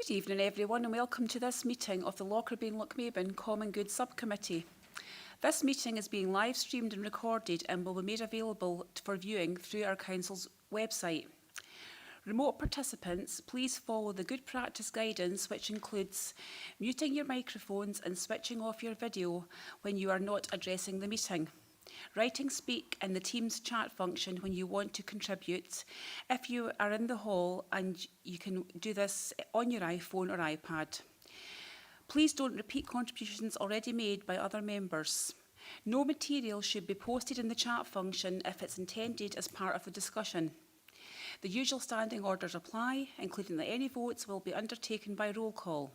Good evening everyone and welcome to this meeting of the Lockerbie and Lochmaben Common Good Subcommittee. This meeting is being live streamed and recorded and will be made available for viewing through our Council's website. Remote participants, please follow the good practice guidance, which includes muting your microphones and switching off your video when you are not addressing the meeting. Writing speak in the Teams chat function when you want to contribute. If you are in the hall, and you can do this on your iPhone or iPad. Please don't repeat contributions already made by other members. No material should be posted in the chat function if it's intended as part of the discussion. The usual standing orders apply, including that any votes will be undertaken by roll call.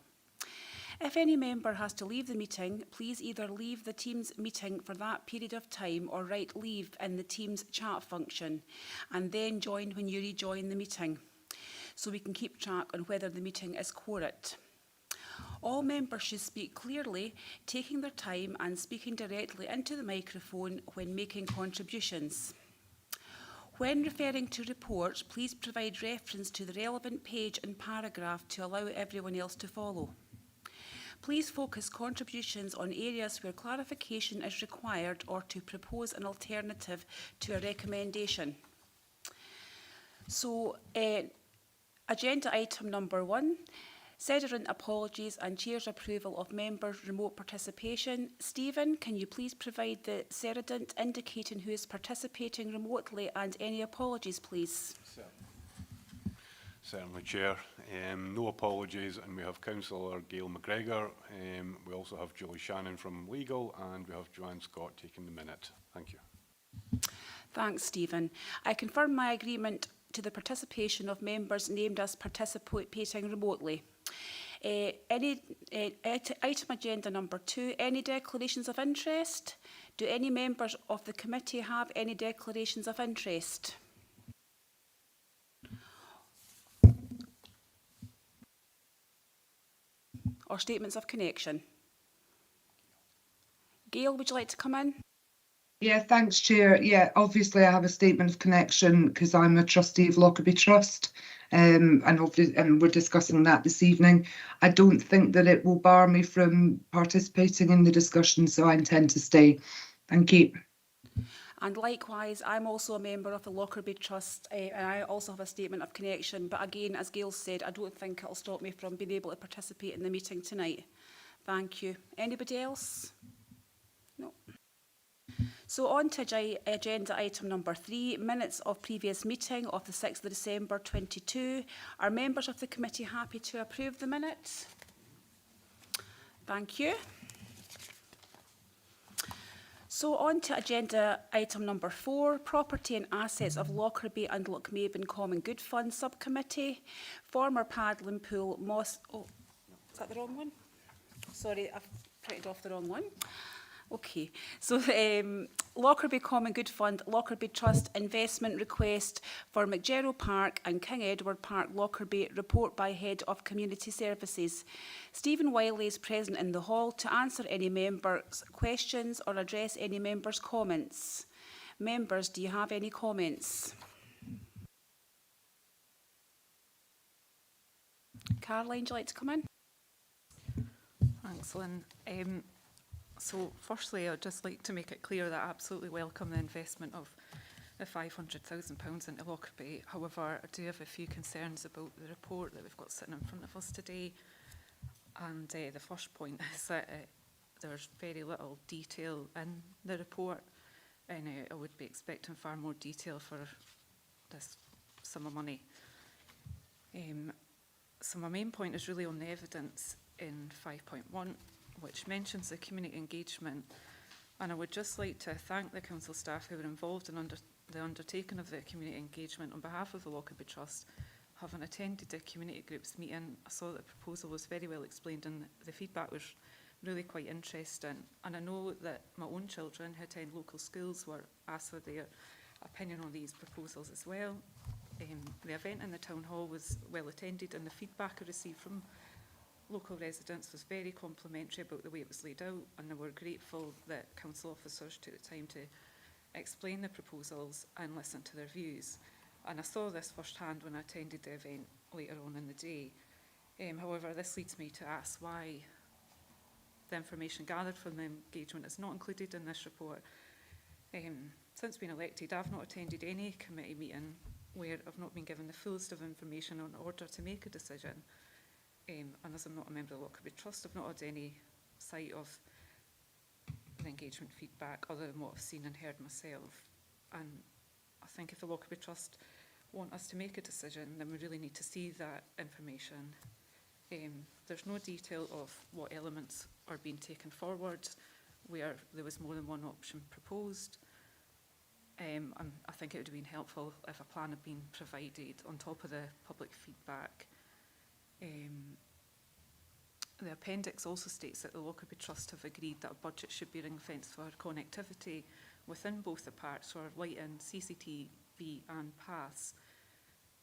If any member has to leave the meeting, please either leave the Teams meeting for that period of time or write leave in the Teams chat function and then join when you rejoin the meeting, so we can keep track on whether the meeting is quorate. All members should speak clearly, taking their time and speaking directly into the microphone when making contributions. When referring to reports, please provide reference to the relevant page and paragraph to allow everyone else to follow. Please focus contributions on areas where clarification is required or to propose an alternative to a recommendation. So, agenda item number 1, Sedderant apologies and Chair's approval of members' remote participation. Stephen, can you please provide the Sedderant indicating who is participating remotely and any apologies, please? Certainly, Chair. No apologies, and we have Councillor Gail McGregor. We also have Julie Shannon from Legal, and we have Joanne Scott taking the minute. Thank you. Thanks, Stephen. I confirm my agreement to the participation of members named as participating remotely. Item agenda number 2, any declarations of interest? Do any members of the committee have any declarations of interest? Or statements of connection? Gail, would you like to come in? Yeah, thanks, Chair. Yeah, obviously I have a statement of connection because I'm a trustee of Lockerbie Trust, and we're discussing that this evening. I don't think that it will bar me from participating in the discussion, so I intend to stay. Thank you. And likewise, I'm also a member of the Lockerbie Trust, and I also have a statement of connection. But again, as Gail said, I don't think it'll stop me from being able to participate in the meeting tonight. Thank you. Anybody else? No. So on to agenda item number 3, minutes of previous meeting of the 6th of December 22. Are members of the committee happy to approve the minutes? Thank you. So on to agenda item number 4, property and assets of Lockerbie and Lochmaben Common Good Fund Subcommittee. Former paddling pool, Moss... Oh, is that the wrong one? Sorry, I've printed off the wrong one. Okay, so Lockerbie Common Good Fund, Lockerbie Trust investment request for McGerrow Park and King Edward Park, Lockerbie, report by Head of Community Services. Stephen Wiley is present in the hall to answer any members' questions or address any members' comments. Members, do you have any comments? Caroline, would you like to come in? Thanks, Lynn. So firstly, I'd just like to make it clear that I absolutely welcome the investment of the £500,000 into Lockerbie. However, I do have a few concerns about the report that we've got sitting in front of us today. And the first point is that there's very little detail in the report, and I would be expecting far more detail for this sum of money. So my main point is really on the evidence in 5.1, which mentions the community engagement, and I would just like to thank the council staff who were involved in the undertaking of the community engagement on behalf of the Lockerbie Trust. Having attended the community groups meeting, I saw that the proposal was very well explained and the feedback was really quite interesting, and I know that my own children who attend local schools were asked for their opinion on these proposals as well. The event in the town hall was well attended, and the feedback I received from local residents was very complimentary about the way it was laid out, and they were grateful that council officers took the time to explain the proposals and listen to their views. And I saw this firsthand when I attended the event later on in the day. However, this leads me to ask why the information gathered from the engagement is not included in this report. Since being elected, I've not attended any committee meeting where I've not been given the fullest of information in order to make a decision. And as I'm not a member of the Lockerbie Trust, I've not had any sight of the engagement feedback other than what I've seen and heard myself. And I think if the Lockerbie Trust want us to make a decision, then we really need to see that information. There's no detail of what elements are being taken forward, where there was more than one option proposed. And I think it would have been helpful if a plan had been provided on top of the public feedback. The appendix also states that the Lockerbie Trust have agreed that a budget should be ring-fenced for connectivity within both the parks for lighting, CCTV and paths.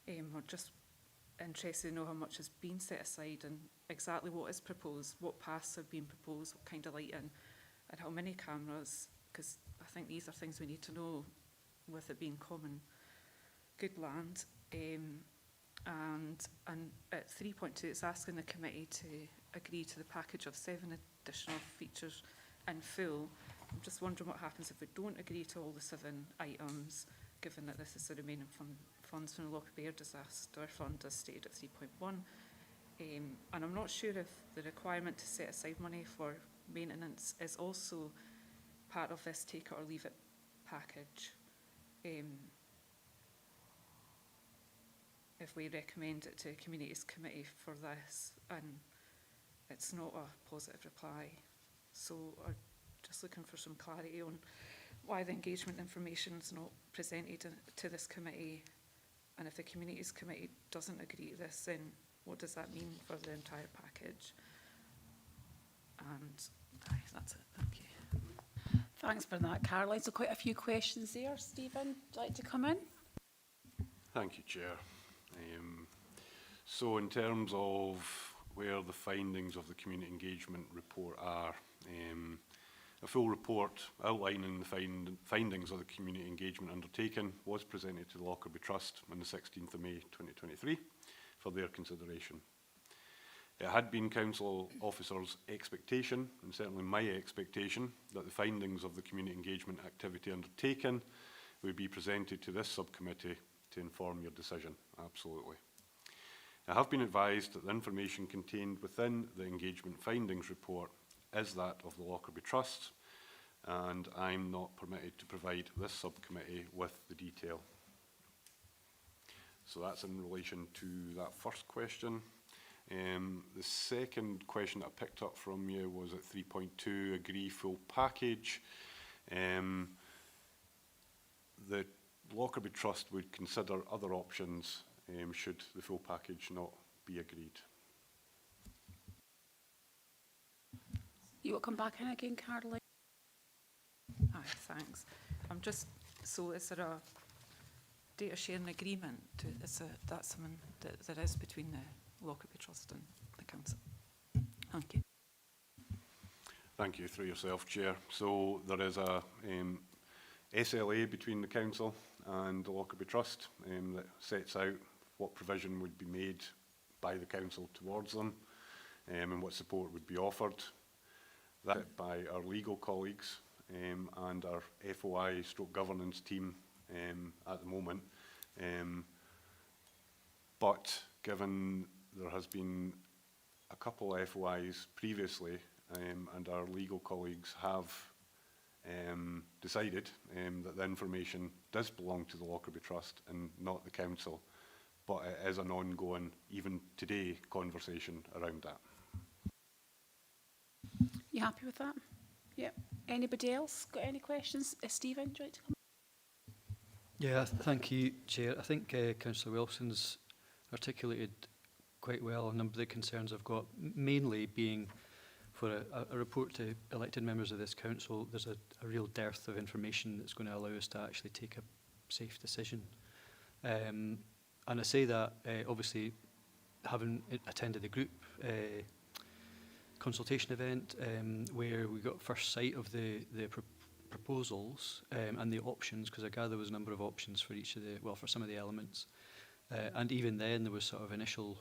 We're just interested to know how much has been set aside and exactly what is proposed, what paths have been proposed, what kind of lighting and how many cameras, because I think these are things we need to know with it being common good land. And at 3.2 it's asking the committee to agree to the package of 7 additional features in full. I'm just wondering what happens if we don't agree to all the 7 items, given that this is the remaining funds from the Lockerbie Disaster Fund as stated at 3.1. And I'm not sure if the requirement to set aside money for maintenance is also part of this take it or leave it package. If we recommend it to Communities Committee for this and it's not a positive reply. So I'm just looking for some clarity on why the engagement information is not presented to this committee, and if the Communities Committee doesn't agree to this, then what does that mean for the entire package? And that's it. Thank you. Thanks for that, Caroline. So quite a few questions there. Stephen, would you like to come in? Thank you, Chair. So in terms of where the findings of the community engagement report are, a full report outlining the findings of the community engagement undertaken was presented to the Lockerbie Trust on the 16th of May 2023 for their consideration. It had been council officers' expectation, and certainly my expectation, that the findings of the community engagement activity undertaken would be presented to this subcommittee to inform your decision. Absolutely. I have been advised that the information contained within the engagement findings report is that of the Lockerbie Trust, and I'm not permitted to provide this subcommittee with the detail. So that's in relation to that first question. The second question that I picked up from you was at 3.2, agree full package. The Lockerbie Trust would consider other options should the full package not be agreed. You will come back in again, Caroline? Aye, thanks. I'm just, so is there a data sharing agreement? That's something that there is between the Lockerbie Trust and the council? Thank you. Thank you, through yourself, Chair. So there is a SLA between the council and the Lockerbie Trust that sets out what provision would be made by the council towards them and what support would be offered. That by our legal colleagues and our FOI stroke governance team at the moment. But given there has been a couple of FOIs previously and our legal colleagues have decided that the information does belong to the Lockerbie Trust and not the council, but it is an ongoing, even today, conversation around that. You happy with that? Yep. Anybody else got any questions? Stephen, do you like to come? Yeah, thank you, Chair. I think Councillor Wilson's articulated quite well a number of the concerns I've got, mainly being for a report to elected members of this council, there's a real dearth of information that's going to allow us to actually take a safe decision. And I say that obviously having attended the group consultation event where we got first sight of the proposals and the options, because I gather there was a number of options for each of the, well, for some of the elements. And even then there was sort of initial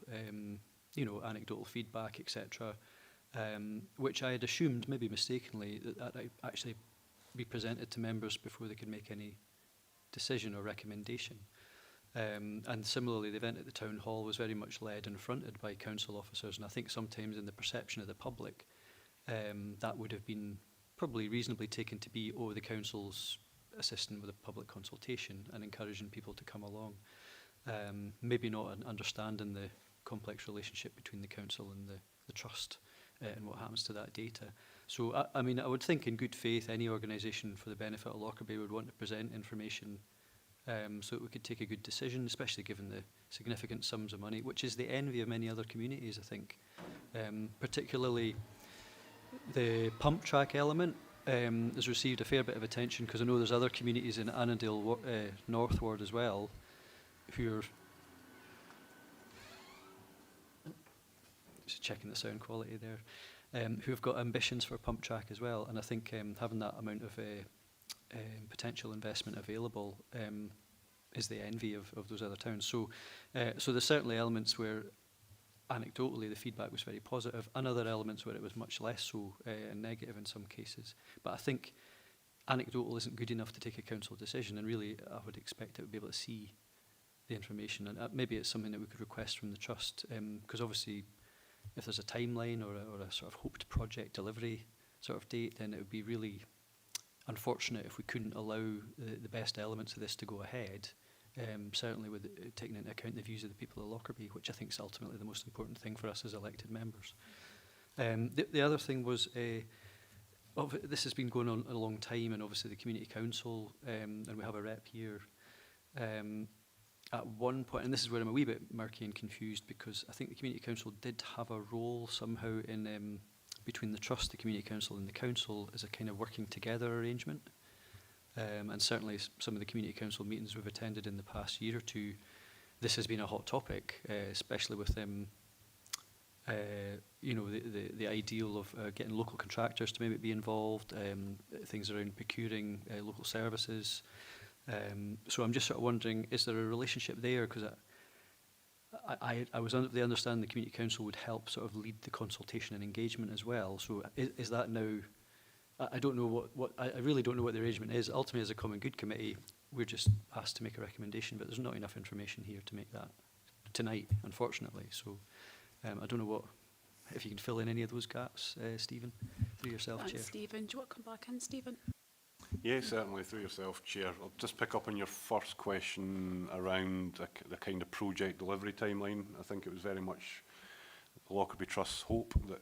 you know, anecdotal feedback, etc., which I had assumed, maybe mistakenly, that actually be presented to members before they could make any decision or recommendation. And similarly, the event at the town hall was very much led and fronted by council officers, and I think sometimes in the perception of the public, that would have been probably reasonably taken to be, oh, the council's assisting with a public consultation and encouraging people to come along. Maybe not understanding the complex relationship between the council and the trust and what happens to that data. So, I mean, I would think in good faith, any organisation for the benefit of Lockerbie would want to present information so that we could take a good decision, especially given the significant sums of money, which is the envy of many other communities, I think. Particularly the pump track element has received a fair bit of attention, because I know there's other communities in Annandale North Ward as well who are just checking the sound quality there, who have got ambitions for pump track as well. And I think having that amount of potential investment available is the envy of those other towns. So there's certainly elements where anecdotally the feedback was very positive, and other elements where it was much less so and negative in some cases. But I think anecdotal isn't good enough to take a council decision, and really I would expect it would be able to see the information, and maybe it's something that we could request from the trust, because obviously if there's a timeline or a sort of hoped project delivery sort of date, then it would be really unfortunate if we couldn't allow the best elements of this to go ahead, certainly with taking into account the views of the people of Lockerbie, which I think is ultimately the most important thing for us as elected members. The other thing was, this has been going on a long time, and obviously the Community Council, and we have a rep here, at one point, and this is where I'm a wee bit murky and confused, because I think the Community Council did have a role somehow in between the Trust, the Community Council and the Council as a kind of working together arrangement. And certainly some of the Community Council meetings we've attended in the past year or two, this has been a hot topic, especially with you know, the ideal of getting local contractors to maybe be involved, things around procuring local services. So I'm just sort of wondering, is there a relationship there? Because I was under the understanding the Community Council would help sort of lead the consultation and engagement as well. So is that now, I don't know I really don't know what the arrangement is. Ultimately, as a Common Good Committee, we're just asked to make a recommendation, but there's not enough information here to make that tonight, unfortunately. So I don't know if you can fill in any of those gaps, Stephen, through yourself, Thanks, Chair. Stephen. Do you want to come back in, Stephen? Yeah, certainly, through yourself, Chair. I'll just pick up on your first question around the kind of project delivery timeline. I think it was very much the Lockerbie Trust's hope that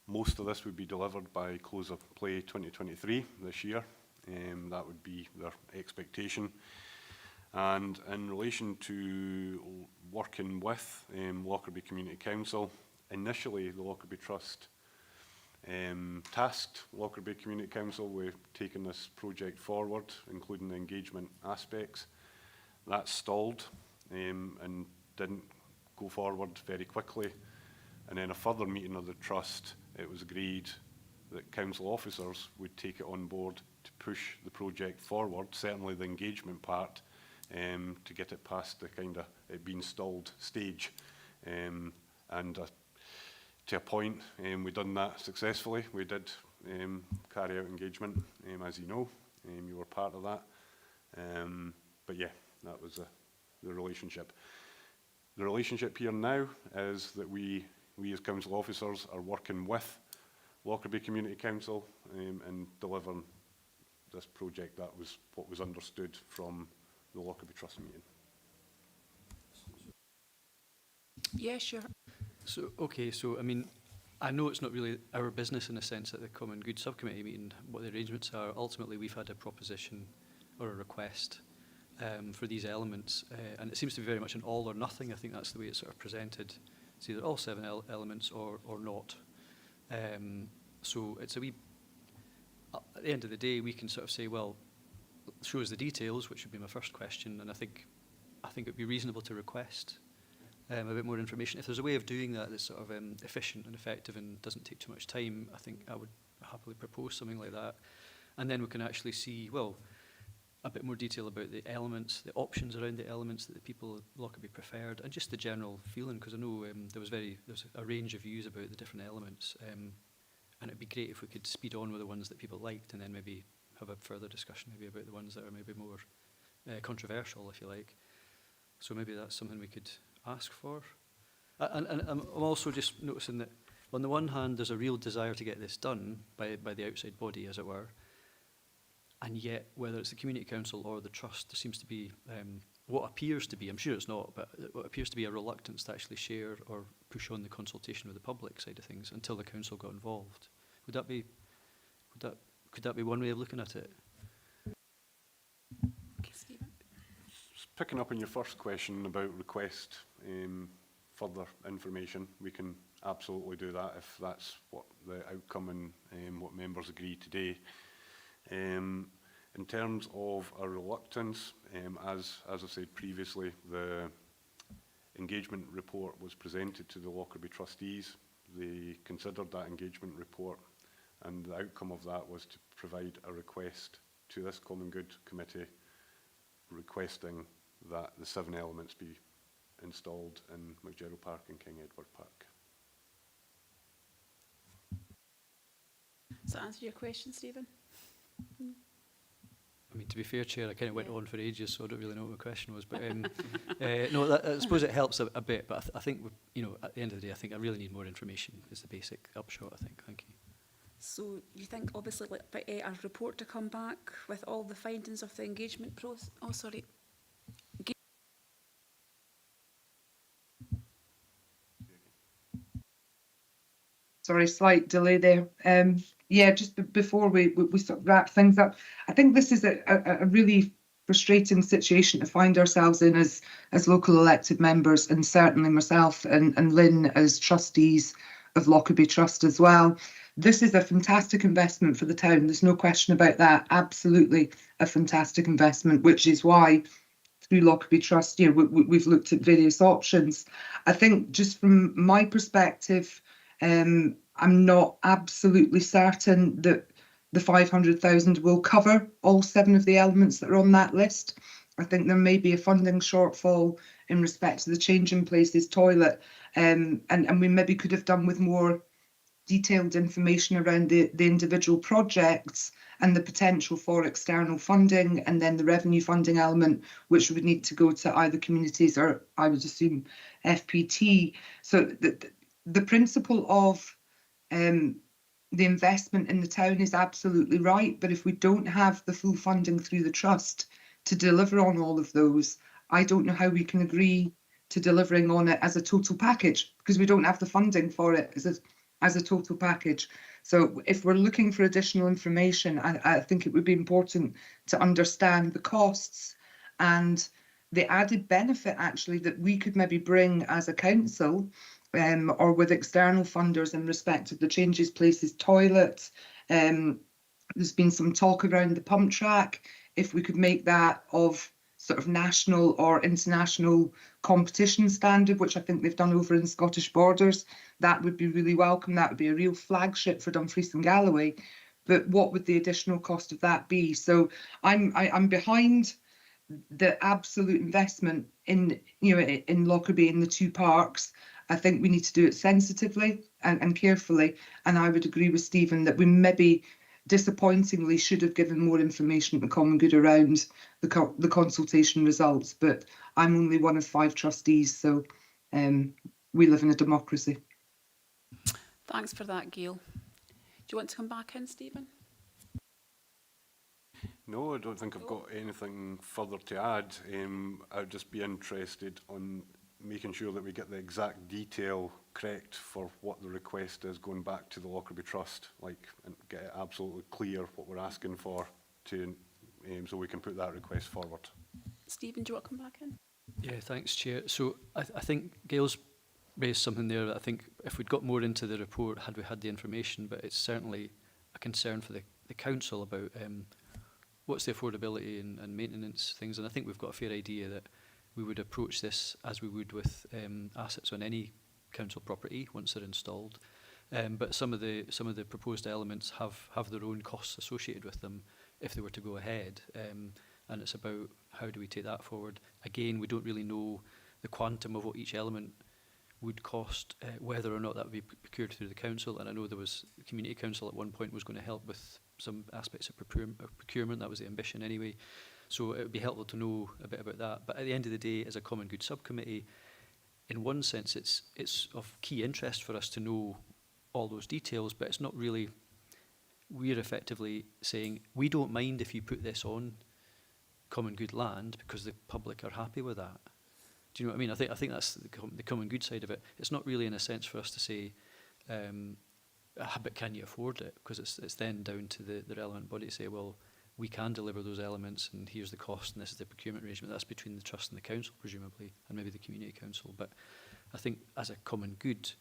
most of this would be delivered by close of play 2023 this year. That would be their expectation. And in relation to working with Lockerbie Community Council, initially the Lockerbie Trust tasked Lockerbie Community Council with taking this project forward, including the engagement aspects. That stalled and didn't go forward very quickly. And then a further meeting of the Trust, it was agreed that council officers would take it on board to push the project forward, certainly the engagement part, to get it past the kind of it being stalled stage. To a point, we've done that successfully. We did carry out engagement, as you know. You were part of that. But yeah, that was the relationship. The relationship here now is that we as council officers are working with Lockerbie Community Council and delivering this project. That was what was understood from the Lockerbie Trust meeting. Yeah, sure. So, okay, so I mean, I know it's not really our business in a sense at the Common Good Subcommittee meeting what the arrangements are. Ultimately, we've had a proposition or a request for these elements, and it seems to be very much an all or nothing. I think that's the way it's sort of presented. It's either all 7 elements or not. So it's a wee, at the end of the day, we can sort of say, well, show us the details, which would be my first question, and I think it would be reasonable to request a bit more information. If there's a way of doing that that's sort of efficient and effective and doesn't take too much time, I think I would happily propose something like that. And then we can actually see, well, a bit more detail about the elements, the options around the elements that the people of Lockerbie preferred, and just the general feeling, because I know there was a range of views about the different elements, and it'd be great if we could speed on with the ones that people liked, and then maybe have a further discussion maybe about the ones that are maybe more controversial, if you like. So maybe that's something we could ask for. And I'm also just noticing that on the one hand, there's a real desire to get this done by the outside body, as it were. And yet, whether it's the Community Council or the Trust, there seems to be what appears to be, I'm sure it's not, but what appears to be a reluctance to actually share or push on the consultation with the public side of things until the Council got involved. Could that be one way of looking at it? Okay, Stephen. Picking up on your first question about request further information, we can absolutely do that if that's what the outcome and what members agree today. In terms of a reluctance, as I said previously, the engagement report was presented to the Lockerbie trustees. They considered that engagement report, and the outcome of that was to provide a request to this Common Good Committee requesting that the 7 elements be installed in McGerald Park and King Edward Park. Does that answer your question, Stephen? I mean, to be fair, Chair, I kind of went on for ages, so I don't really know what my question was. But no, I suppose it helps a bit. But I think, you know, at the end of the day, I think I really need more information. Is the basic upshot, I think. Thank you. So you think, obviously, like, a report to come back with all the findings of the engagement process? Oh, sorry. Sorry, slight delay there. Yeah, just before we sort of wrap things up, I think this is a really frustrating situation to find ourselves in as local elected members, and certainly myself and Lynn as trustees of Lockerbie Trust as well. This is a fantastic investment for the town. There's no question about that. Absolutely a fantastic investment, which is why through Lockerbie Trust, yeah, we've looked at various options. I think just from my perspective, I'm not absolutely certain that the 500,000 will cover all 7 of the elements that are on that list. I think there may be a funding shortfall in respect to the change in places toilet, and we maybe could have done with more detailed information around the individual projects and the potential for external funding, and then the revenue funding element, which would need to go to either communities or, I would assume, FPT. So the principle of the investment in the town is absolutely right, but if we don't have the full funding through the trust to deliver on all of those, I don't know how we can agree to delivering on it as a total package, because we don't have the funding for it as a total package. So if we're looking for additional information, I think it would be important to understand the costs and the added benefit actually that we could maybe bring as a council, or with external funders in respect of the changes places toilets. There's been some talk around the pump track. If we could make that of sort of national or international competition standard, which I think they've done over in Scottish Borders, that would be really welcome. That would be a real flagship for Dumfries and Galloway. But what would the additional cost of that be? So I'm behind the absolute investment in, you know, in Lockerbie in the 2 parks. I think we need to do it sensitively and carefully. And I would agree with Stephen that we maybe disappointingly should have given more information to Common Good around the consultation results. But I'm only one of 5 trustees, so we live in a democracy. Thanks for that, Gail. Do you want to come back in, Stephen? No, I don't think I've got anything further to add. I'd just be interested on making sure that we get the exact detail correct for what the request is going back to the Lockerbie Trust, like, and get it absolutely clear what we're asking for, to so we can put that request forward. Stephen, do you want to come back in? Yeah, thanks, Chair. So I think Gail's raised something there that I think if we'd got more into the report, had we had the information, but it's certainly a concern for the council about what's the affordability and maintenance things. And I think we've got a fair idea that we would approach this as we would with assets on any council property once they're installed. But some of the proposed elements have their own costs associated with them if they were to go ahead. and it's about how do we take that forward. Again, we don't really know the quantum of what each element would cost, whether or not that would be procured through the council. And I know there was the community council at one point was going to help with some aspects of procurement. That was the ambition anyway. So it would be helpful to know a bit about that. But at the end of the day, as a common good subcommittee, in one sense, it's of key interest for us to know all those details, but it's not really, we're effectively saying, we don't mind if you put this on common good land because the public are happy with that. Do you know what I mean? I think that's the common good side of it. It's not really in a sense for us to say, but can you afford it? Because it's then down to the relevant body to say, well, we can deliver those elements and here's the cost and this is the procurement arrangement. That's between the trust and the council, presumably, and maybe the community council. But I think as a common good,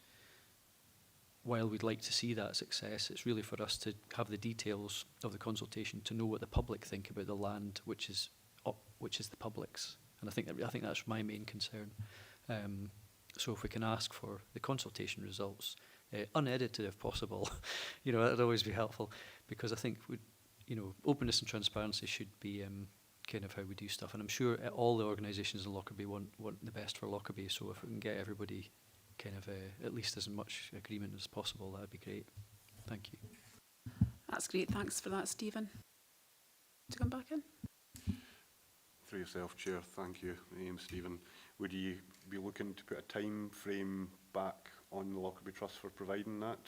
while we'd like to see that success, it's really for us to have the details of the consultation to know what the public think about the land, which is the public's. And I think that's my main concern. So if we can ask for the consultation results, unedited if possible, that'd always be helpful, because I think openness and transparency should be kind of how we do stuff. And I'm sure all the organisations in Lockerbie want the best for Lockerbie. So if we can get everybody kind of at least as much agreement as possible, that'd be great. Thank you. That's great. Thanks for that, Stephen. To come back in. Through yourself, Chair. Thank you, Stephen. Would you be looking to put a time frame back on the Lockerbie Trust for providing that?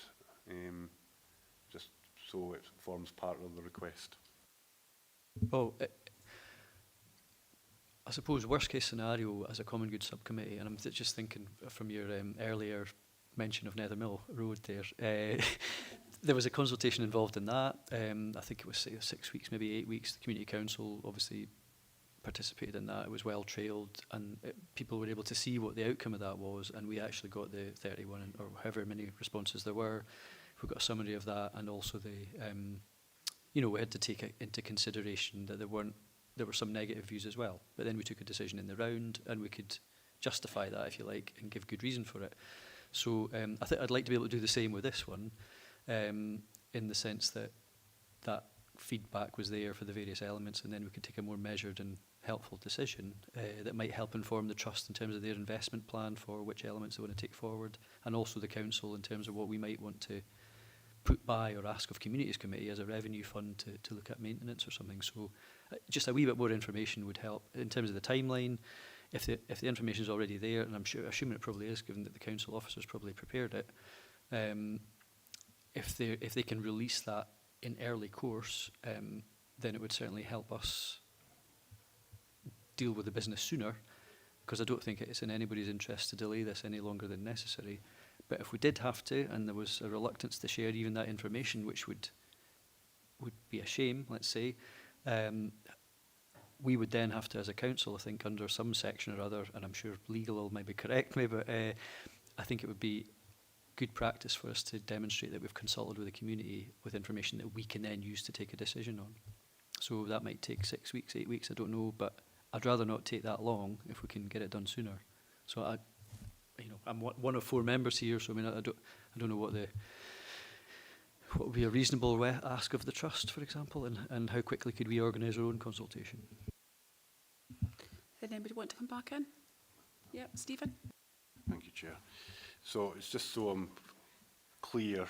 Just so it forms part of the request. Well, I suppose worst case scenario as a common good subcommittee, and I'm just thinking from your earlier mention of Nethermill Road there, there was a consultation involved in that. I think it was 6 weeks, maybe 8 weeks. The community council obviously participated in that. It was well trailed, and people were able to see what the outcome of that was, and we actually got the 31 or however many responses there were. We got a summary of that, and also we had to take into consideration that there were some negative views as well. But then we took a decision in the round, and we could justify that, if you like, and give good reason for it. So I think I'd like to be able to do the same with this one, in the sense that that feedback was there for the various elements, and then we could take a more measured and helpful decision that might help inform the trust in terms of their investment plan for which elements they want to take forward, and also the council in terms of what we might want to put by or ask of Communities Committee as a revenue fund to look at maintenance or something. So just a wee bit more information would help in terms of the timeline. If the information is already there, and assuming it probably is, given that the council officers probably prepared it, if they can release that in early course, then it would certainly help us deal with the business sooner, because I don't think it's in anybody's interest to delay this any longer than necessary. But if we did have to, and there was a reluctance to share even that information, which would be a shame, let's say, we would then have to, as a council, I think, under some section or other, and I'm sure legal will maybe correct me, but I think it would be good practice for us to demonstrate that we've consulted with the community with information that we can then use to take a decision on. So that might take 6 weeks, 8 weeks, I don't know, but I'd rather not take that long if we can get it done sooner. So I'm one of 4 members here, so I mean I don't know what would be a reasonable ask of the trust, for example, and how quickly could we organise our own consultation. Did anybody want to come back in? Yeah, Stephen. Thank you, Chair. So it's just so I'm clear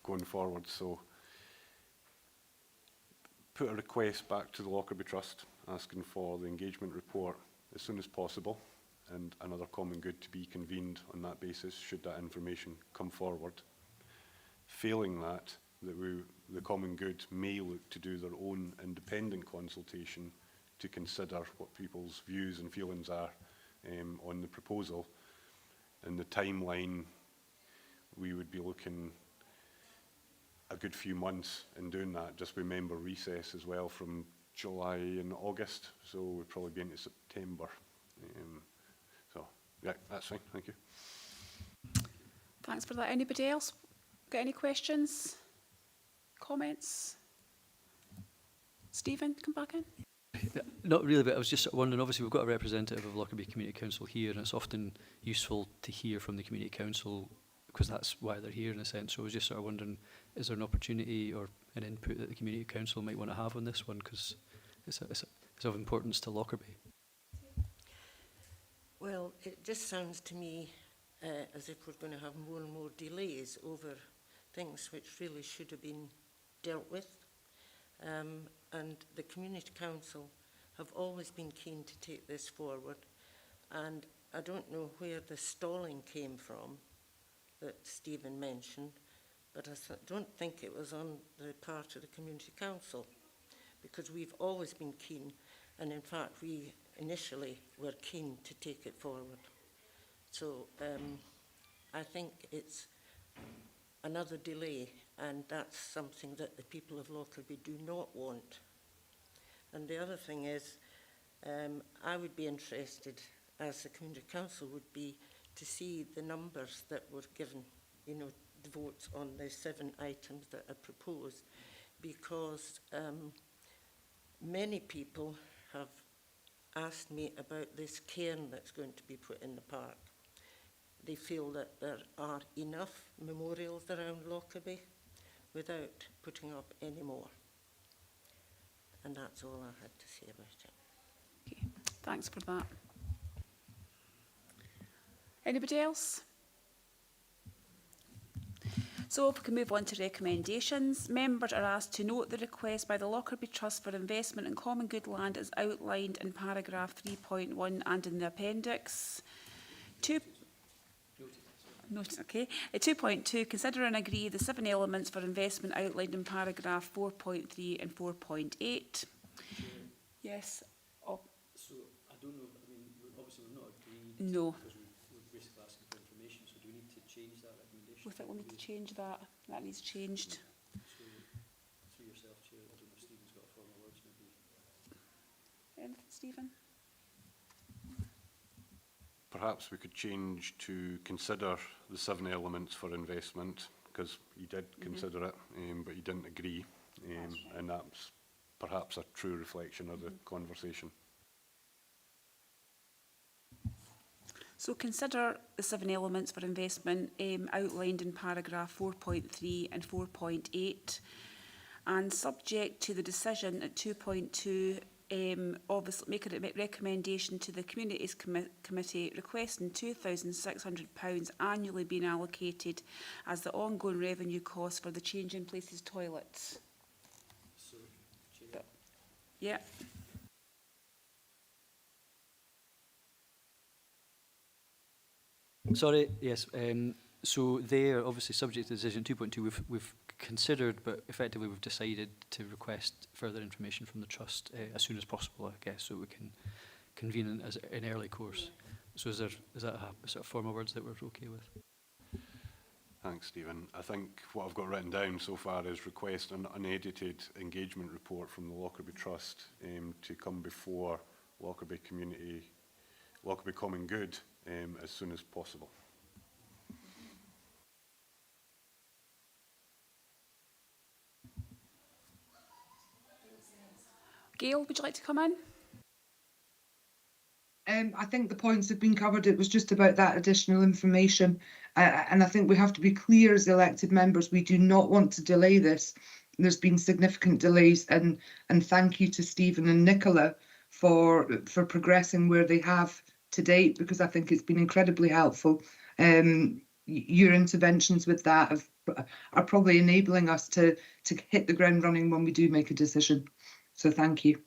going forward. So put a request back to the Lockerbie Trust asking for the engagement report as soon as possible, and another common good to be convened on that basis should that information come forward. Failing that, the common good may look to do their own independent consultation to consider what people's views and feelings are on the proposal. In the timeline, we would be looking a good few months in doing that. Just remember recess as well from July and August, so we'd probably be into September. So yeah, that's fine. Thank you. Thanks for that. Anybody else got any questions, comments? Stephen, come back in. Not really, but I was just wondering, obviously we've got a representative of Lockerbie Community Council here, and it's often useful to hear from the Community Council because that's why they're here in a sense. So I was just sort of wondering, is there an opportunity or an input that the Community Council might want to have on this one? Because it's is of importance to Lockerbie. Well, it just sounds to me as if we're going to have more and more delays over things which really should have been dealt with. And the Community Council have always been keen to take this forward. And I don't know where the stalling came from that Stephen mentioned, but I don't think it was on the part of the Community Council, because we've always been keen, and in fact we initially were keen to take it forward. So I think it's another delay, and that's something that the people of Lockerbie do not want. And the other thing is, I would be interested, as the Community Council would be, to see the numbers that were given, you know, the votes on the 7 items that are proposed, because many people have asked me about this cairn that's going to be put in the park. They feel that there are enough memorials around Lockerbie without putting up any more. And that's all I had to say about it. Okay, thanks for that. Anybody else? So if we can move on to recommendations, members are asked to note the request by the Lockerbie Trust for investment in common good land as outlined in paragraph 3.1 and in the appendix. 2.2, consider and agree the 7 elements for investment outlined in paragraph 4.3 and 4.8. Yes. Oh. So I don't know, I mean, obviously we've not agreed. No. Because we're basically asking for information, so do we need to change that recommendation? We think we'll need to change that. That needs changed. So, through yourself, Chair, I don't know if Stephen's got formal words, maybe. Anything, Stephen? Perhaps we could change to consider the 7 elements for investment, because he did consider it, but he didn't agree, and that's perhaps a true reflection of the conversation. So consider the 7 elements for investment outlined in paragraph 4.3 and 4.8, and subject to the decision at 2.2, obviously make a recommendation to the Communities Committee requesting £2,600 annually being allocated as the ongoing revenue cost for the change in places toilets. So, Chair. Yeah. Sorry, yes. So there, obviously subject to decision 2.2, we've considered, but effectively we've decided to request further information from the Trust as soon as possible, I guess, so we can convene in early course. So is that a sort of formal words that we're okay with? Thanks, Stephen. I think what I've got written down so far is request an unedited engagement report from the Lockerbie Trust to come before Lockerbie Common Good as soon as possible. Gail, would you like to come in? I think the points have been covered. It was just about that additional information. And I think we have to be clear as elected members, we do not want to delay this. There's been significant delays, and thank you to Stephen and Nicola for progressing where they have to date, because I think it's been incredibly helpful. Your interventions with that are probably enabling us to hit the ground running when we do make a decision. So thank you.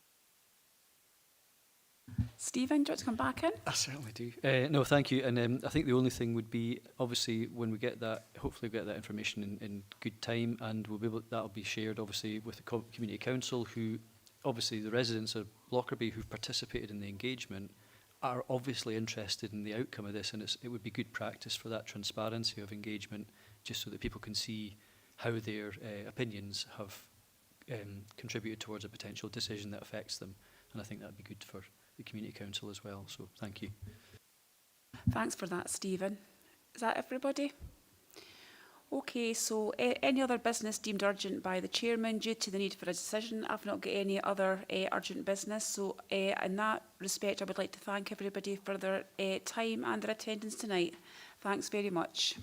Stephen, do you want to come back in? I certainly do. No, thank you. And I think the only thing would be, obviously, when we get that, hopefully we get that information in good time, and we'll be able, that'll be shared, obviously, with the Community Council, who, obviously, the residents of Lockerbie who've participated in the engagement are obviously interested in the outcome of this, and it would be good practice for that transparency of engagement, just so that people can see how their opinions have contributed towards a potential decision that affects them. And I think that would be good for the Community Council as well. So thank you. Thanks for that, Stephen. Is that everybody? Okay, so any other business deemed urgent by the chairman due to the need for a decision? I've not got any other urgent business. So in that respect, I would like to thank everybody for their time and their attendance tonight. Thanks very much.